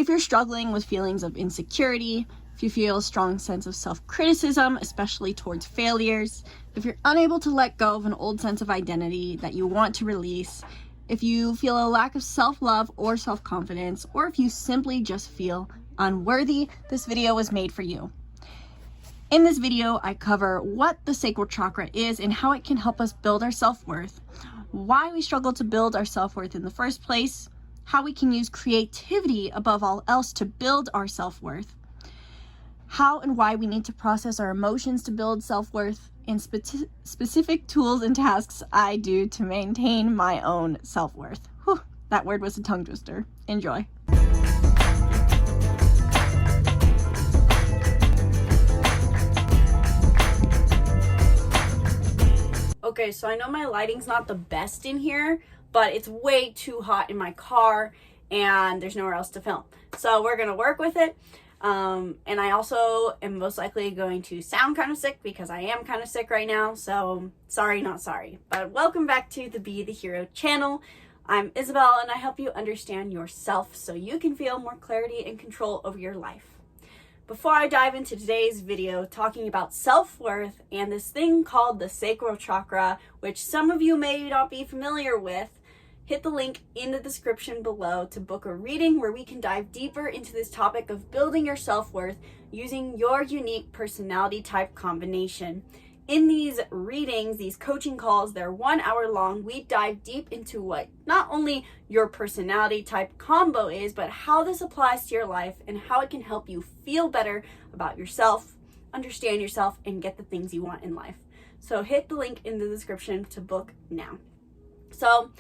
If you're struggling with feelings of insecurity, if you feel a strong sense of self-criticism, especially towards failures, if you're unable to let go of an old sense of identity that you want to release, if you feel a lack of self-love or self-confidence, or if you simply just feel unworthy, this video was made for you. In this video, I cover what the sacral chakra is and how it can help us build our self-worth, why we struggle to build our self-worth in the first place, how we can use creativity above all else to build our self-worth, how and why we need to process our emotions to build self-worth, and specific tools and tasks I do to maintain my own self-worth. Whew, that word was a tongue twister. Enjoy. Okay, so I know my lighting's not the best in here, but it's way too hot in my car and there's nowhere else to film. So we're gonna work with it. And I also am most likely going to sound kind of sick because I am kind of sick right now. So sorry, not sorry. But welcome back to the Be the Hero channel. I'm Isabelle and I help you understand yourself so you can feel more clarity and control over your life. Before I dive into today's video talking about self-worth and this thing called the sacral chakra, which some of you may not be familiar with, hit the link in the description below to book a reading where we can dive deeper into this topic of building your self-worth using your unique personality type combination. In these readings, these coaching calls, they're 1 hour long. We dive deep into what not only your personality type combo is, but how this applies to your life and how it can help you feel better about yourself, understand yourself, and get the things you want in life. So hit the link in the description to book now. So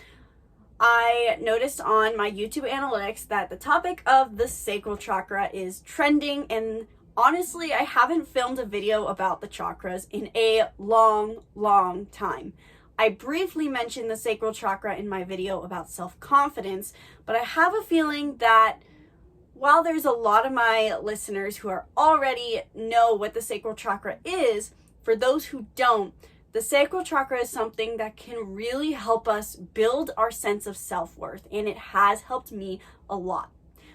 I noticed on my YouTube analytics that the topic of the sacral chakra is trending, and honestly, I haven't filmed a video about the chakras in a long time. I briefly mentioned the sacral chakra in my video about self-confidence, but I have a feeling that while there's a lot of my listeners who already know what the sacral chakra is, for those who don't, the sacral chakra is something that can really help us build our sense of self-worth, and it has helped me a lot.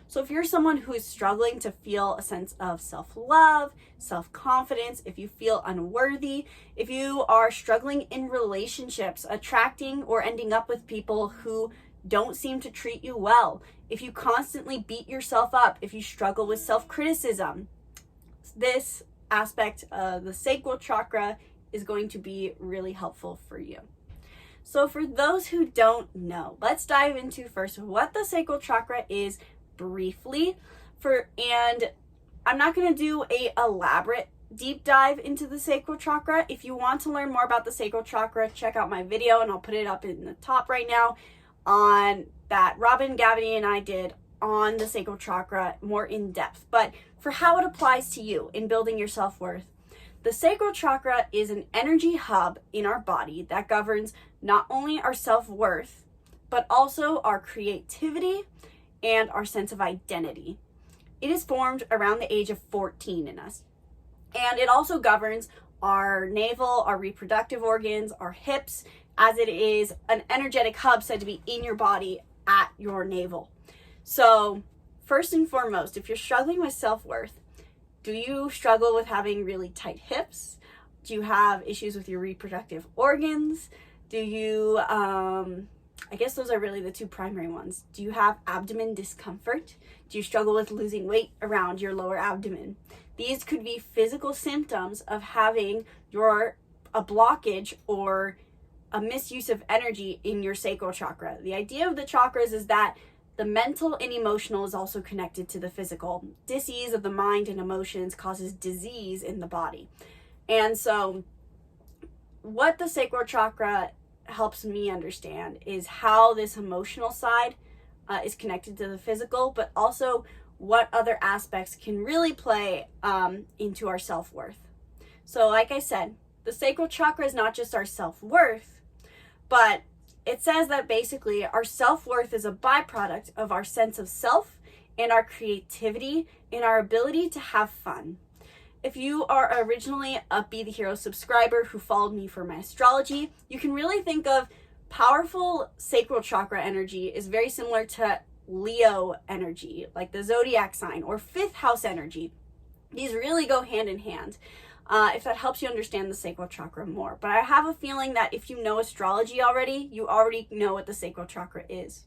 So if you're someone who is struggling to feel a sense of self-love, self-confidence, if you feel unworthy, if you are struggling in relationships, attracting or ending up with people who don't seem to treat you well, if you constantly beat yourself up, if you struggle with self-criticism, this aspect of the sacral chakra is going to be really helpful for you. So for those who don't know, let's dive into first what the sacral chakra is briefly, and I'm not going to do a elaborate deep dive into the sacral chakra. If you want to learn more about the sacral chakra, check out my video, and I'll put it up in the top right now on that Robin, Gabby, and I did on the sacral chakra more in depth. But for how it applies to you in building your self-worth, the sacral chakra is an energy hub in our body that governs not only our self-worth, but also our creativity and our sense of identity. It is formed around the age of 14 in us. And it also governs our navel, our reproductive organs, our hips, as it is an energetic hub said to be in your body at your navel. So first and foremost, if you're struggling with self-worth, do you struggle with having really tight hips? Do you have issues with your reproductive organs? Do you, I guess those are really the two primary ones. Do you have abdomen discomfort? Do you struggle with losing weight around your lower abdomen? These could be physical symptoms of having a blockage or a misuse of energy in your sacral chakra. The idea of the chakras is that the mental and emotional is also connected to the physical. Dis-ease of the mind and emotions causes disease in the body. And so what the sacral chakra helps me understand is how this emotional side is connected to the physical, but also what other aspects can really play into our self-worth. So like I said, the sacral chakra is not just our self-worth, but it says that basically our self-worth is a byproduct of our sense of self and our creativity and our ability to have fun. If you are originally a Be the Hero subscriber who followed me for my astrology, you can really think of powerful sacral chakra energy is very similar to Leo energy, like the zodiac sign, or 5th house energy. These really go hand in hand. If that helps you understand the sacral chakra more. But I have a feeling that if you know astrology already, you already know what the sacral chakra is.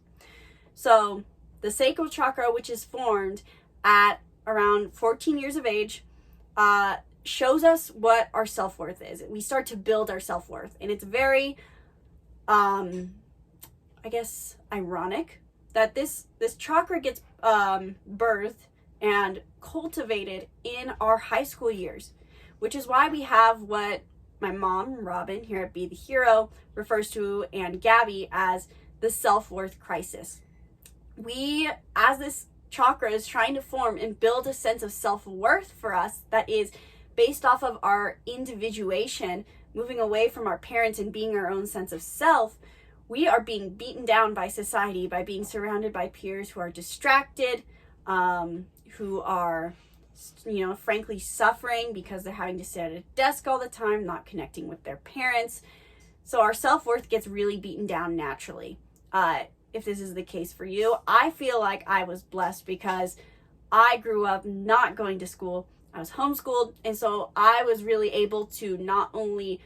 So the sacral chakra, which is formed at around 14 years of age, shows us what our self-worth is. We start to build our self-worth. And it's very, I guess, ironic that this chakra gets birthed and cultivated in our high school years, which is why we have what my mom, Robin, here at Be the Hero, refers to, and Gabby, as the self-worth crisis. We, as this chakra is trying to form and build a sense of self-worth for us that is based off of our individuation, moving away from our parents and being our own sense of self, we are being beaten down by society by being surrounded by peers who are distracted, who are, frankly suffering because they're having to sit at a desk all the time, not connecting with their parents. So our self-worth gets really beaten down naturally. If this is the case for you, I feel like I was blessed because I grew up not going to school. I was homeschooled, and so I was really able to not only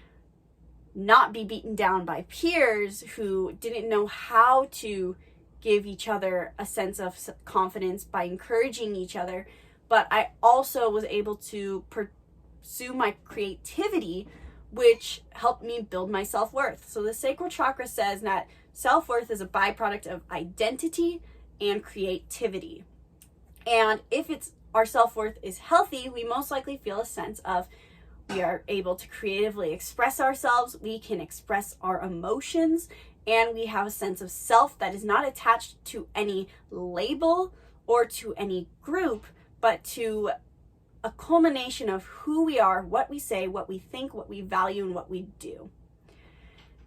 not be beaten down by peers who didn't know how to give each other a sense of confidence by encouraging each other, but I also was able to pursue my creativity, which helped me build my self-worth. So the sacral chakra says that self-worth is a byproduct of identity and creativity. And if our self-worth is healthy, we most likely feel a sense of we are able to creatively express ourselves, we can express our emotions, and we have a sense of self that is not attached to any label or to any group, but to a culmination of who we are, what we say, what we think, what we value, and what we do.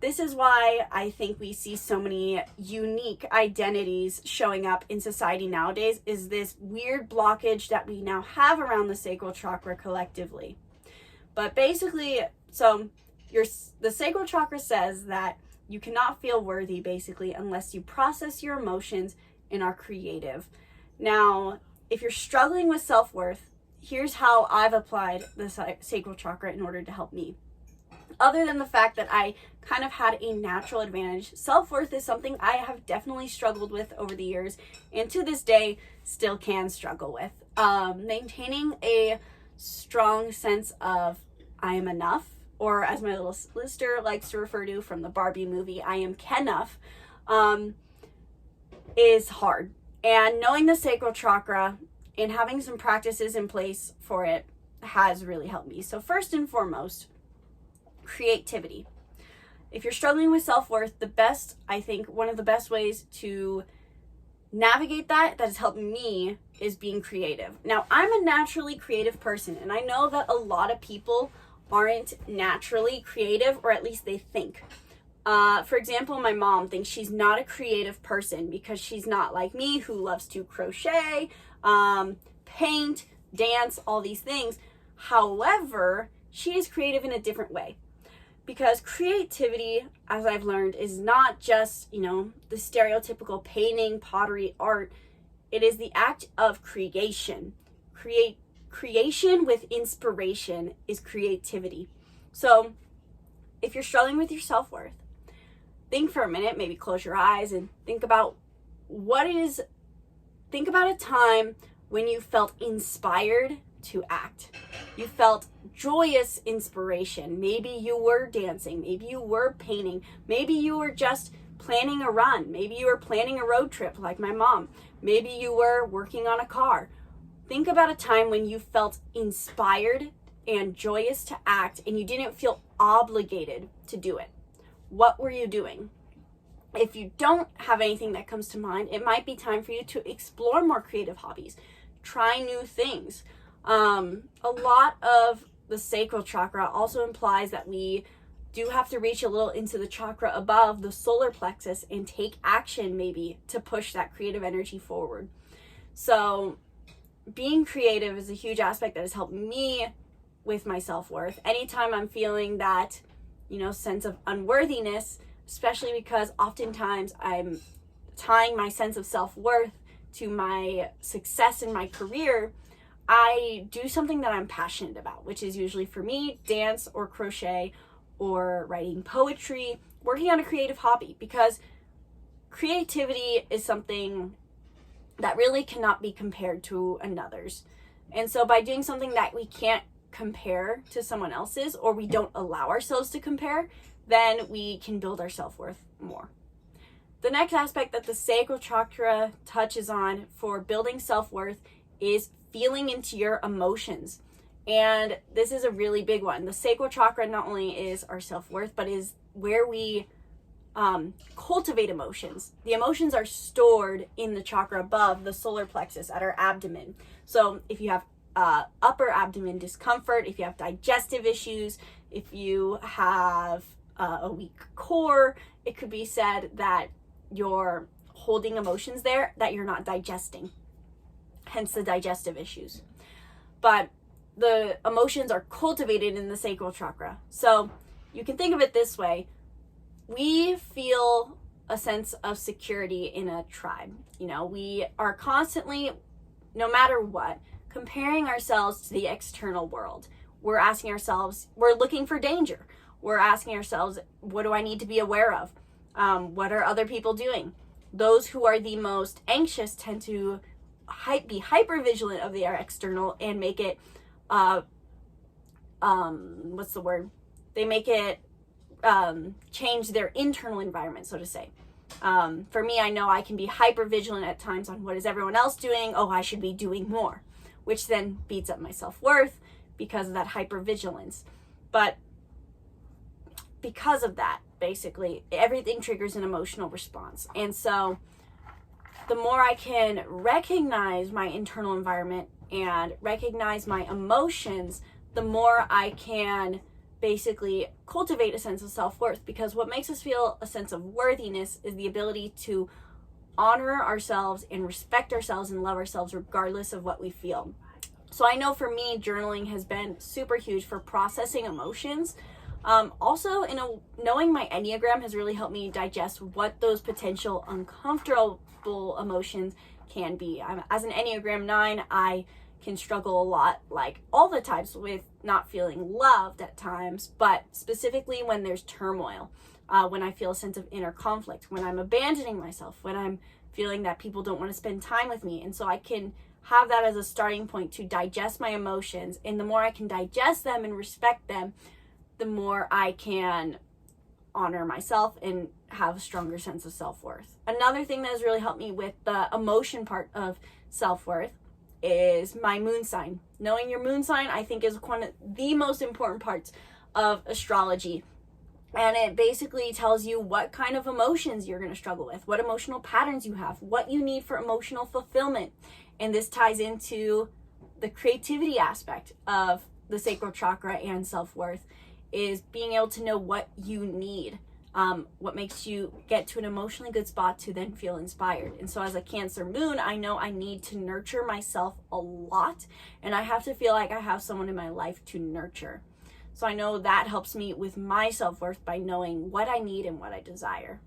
This is why I think we see so many unique identities showing up in society nowadays, is this weird blockage that we now have around the sacral chakra collectively. But basically, so the sacral chakra says that you cannot feel worthy, basically, unless you process your emotions and are creative. Now, if you're struggling with self-worth, here's how I've applied the sacral chakra in order to help me. Other than the fact that I kind of had a natural advantage, self-worth is something I have definitely struggled with over the years, and to this day still can struggle with. Maintaining a strong sense of I am enough, or as my little sister likes to refer to from the Barbie movie, I am Kenuff, is hard. And knowing the sacral chakra and having some practices in place for it has really helped me. So first and foremost, creativity. If you're struggling with self-worth, one of the best ways to navigate that has helped me is being creative. Now, I'm a naturally creative person, and I know that a lot of people aren't naturally creative, or at least they think. For example, my mom thinks she's not a creative person because she's not like me, who loves to crochet, paint, dance, all these things. However, she is creative in a different way. Because creativity, as I've learned, is not just, the stereotypical painting, pottery, art. It is the act of creation. Creation with inspiration is creativity. So if you're struggling with your self-worth, think for a minute, maybe close your eyes and think about a time when you felt inspired to act. You felt joyous inspiration. Maybe you were dancing, maybe you were painting, maybe you were just planning a run, maybe you were planning a road trip like my mom, maybe you were working on a car. Think about a time when you felt inspired and joyous to act and you didn't feel obligated to do it. What were you doing? If you don't have anything that comes to mind, it might be time for you to explore more creative hobbies. Try new things. A lot of the sacral chakra also implies that we do have to reach a little into the chakra above the solar plexus and take action maybe to push that creative energy forward. So being creative is a huge aspect that has helped me with my self-worth. Anytime I'm feeling that, sense of unworthiness, especially because oftentimes I'm tying my sense of self-worth to my success in my career, I do something that I'm passionate about, which is usually for me, dance or crochet or writing poetry, working on a creative hobby, because creativity is something that really cannot be compared to another's. And so by doing something that we can't compare to someone else's, or we don't allow ourselves to compare, then we can build our self-worth more. The next aspect that the sacral chakra touches on for building self-worth is feeling into your emotions. And this is a really big one. The sacral chakra not only is our self-worth, but is where we cultivate emotions. The emotions are stored in the chakra above the solar plexus at our abdomen. So if you have upper abdomen discomfort, if you have digestive issues, if you have a weak core, it could be said that you're holding emotions there that you're not digesting, hence the digestive issues. But the emotions are cultivated in the sacral chakra. So you can think of it this way. We feel a sense of security in a tribe. You know, we are constantly, no matter what, comparing ourselves to the external world. We're asking ourselves, we're looking for danger. We're asking ourselves, what do I need to be aware of? What are other people doing? Those who are the most anxious tend to be hyper vigilant of their external and make it, what's the word? They make it change their internal environment, so to say. For me, I know I can be hyper vigilant at times on what is everyone else doing. Oh, I should be doing more, which then beats up my self-worth because of that hyper vigilance. But because of that, basically, everything triggers an emotional response. And so the more I can recognize my internal environment and recognize my emotions, the more I can basically cultivate a sense of self-worth, because what makes us feel a sense of worthiness is the ability to honor ourselves and respect ourselves and love ourselves regardless of what we feel. So I know for me, journaling has been super huge for processing emotions. Also, knowing my Enneagram has really helped me digest what those potential uncomfortable emotions can be. As an Enneagram 9, I can struggle a lot, like all the types, with not feeling loved at times, but specifically when there's turmoil, when I feel a sense of inner conflict, when I'm abandoning myself, when I'm feeling that people don't want to spend time with me. And so I can have that as a starting point to digest my emotions. And the more I can digest them and respect them, the more I can honor myself and have a stronger sense of self-worth. Another thing that has really helped me with the emotion part of self-worth is my moon sign. Knowing your moon sign, I think, is one of the most important parts of astrology. And it basically tells you what kind of emotions you're going to struggle with, what emotional patterns you have, what you need for emotional fulfillment. And this ties into the creativity aspect of the sacral chakra and self-worth, is being able to know what you need, what makes you get to an emotionally good spot to then feel inspired. And so as a Cancer moon, I know I need to nurture myself a lot, and I have to feel like I have someone in my life to nurture. So I know that helps me with my self-worth by knowing what I need and what I desire.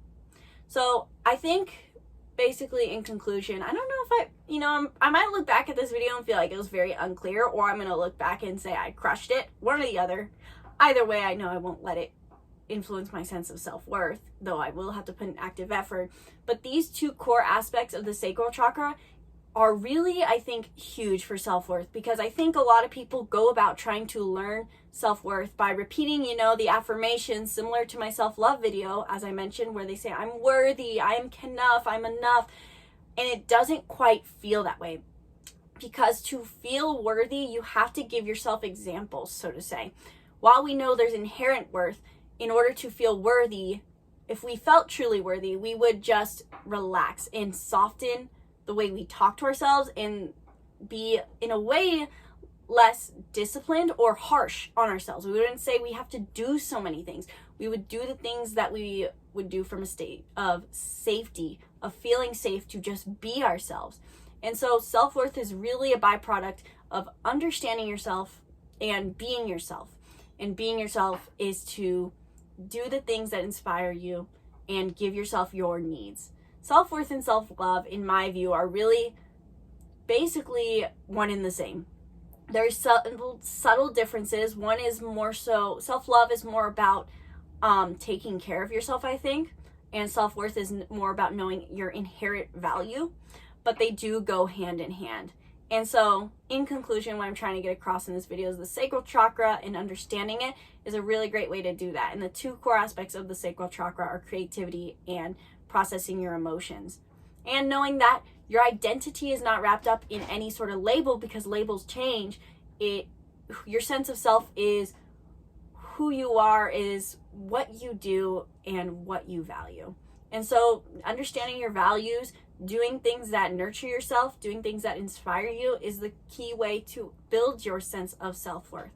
So I think basically in conclusion, I don't know if I might look back at this video and feel like it was very unclear, or I'm going to look back and say I crushed it, one or the other. Either way, I know I won't let it influence my sense of self-worth, though I will have to put an active effort. But these two core aspects of the sacral chakra are really, I think, huge for self-worth, because I think a lot of people go about trying to learn self-worth by repeating, the affirmations similar to my self-love video, as I mentioned, where they say, I'm worthy, I am enough, I'm enough. And it doesn't quite feel that way, because to feel worthy, you have to give yourself examples, so to say. While we know there's inherent worth, in order to feel worthy, if we felt truly worthy, we would just relax and soften the way we talk to ourselves and be, in a way, less disciplined or harsh on ourselves. We wouldn't say we have to do so many things. We would do the things that we would do from a state of safety, of feeling safe to just be ourselves. And so self-worth is really a byproduct of understanding yourself and being yourself. And being yourself is to do the things that inspire you and give yourself your needs. self-worth and self-love, in my view, are really basically one and the same. There's subtle differences. One is more so, self-love is more about taking care of yourself, I think, and self-worth is more about knowing your inherent value, but they do go hand in hand. And so, in conclusion, what I'm trying to get across in this video is the sacral chakra, and understanding it is a really great way to do that. And the two core aspects of the sacral chakra are creativity and processing your emotions. And knowing that your identity is not wrapped up in any sort of label, because labels change. Your sense of self is who you are, is what you do, and what you value. And so understanding your values, doing things that nurture yourself, doing things that inspire you is the key way to build your sense of self-worth.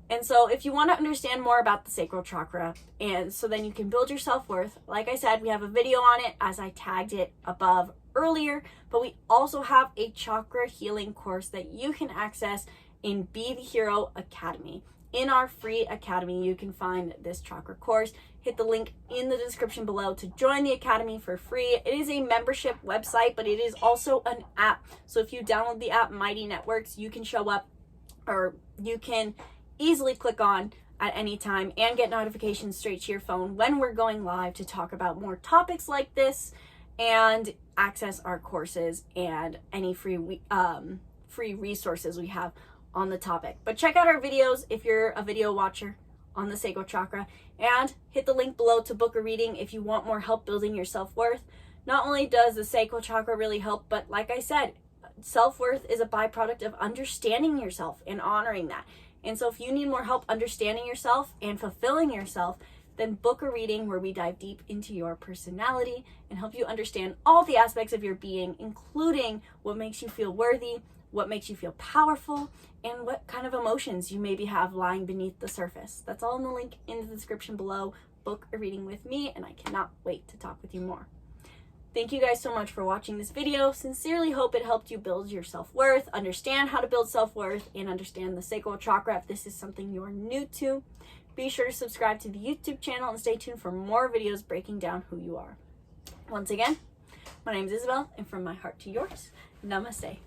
And so if you want to understand more about the sacral chakra, and so then you can build your self-worth, like I said, we have a video on it as I tagged it above earlier, but we also have a chakra healing course that you can access in Be the Hero Academy. In our free academy, you can find this chakra course. Hit the link in the description below to join the academy for free. It is a membership website, but it is also an app. So if you download the app Mighty Networks, you can show up, or you can easily click on at any time and get notifications straight to your phone when we're going live to talk about more topics like this, and access our courses and any free resources we have on the topic. But check out our videos if you're a video watcher on the sacral chakra, and hit the link below to book a reading if you want more help building your self-worth. Not only does the sacral chakra really help, but like I said, self-worth is a byproduct of understanding yourself and honoring that. And so if you need more help understanding yourself and fulfilling yourself, then book a reading where we dive deep into your personality and help you understand all the aspects of your being, including what makes you feel worthy, what makes you feel powerful, and what kind of emotions you maybe have lying beneath the surface. That's all in the link in the description below. Book a reading with me, and I cannot wait to talk with you more. Thank you guys so much for watching this video. Sincerely hope it helped you build your self-worth, understand how to build self-worth, and understand the sacral chakra if this is something you're new to. Be sure to subscribe to the YouTube channel and stay tuned for more videos breaking down who you are. Once again, my name is Isabelle, and from my heart to yours, namaste.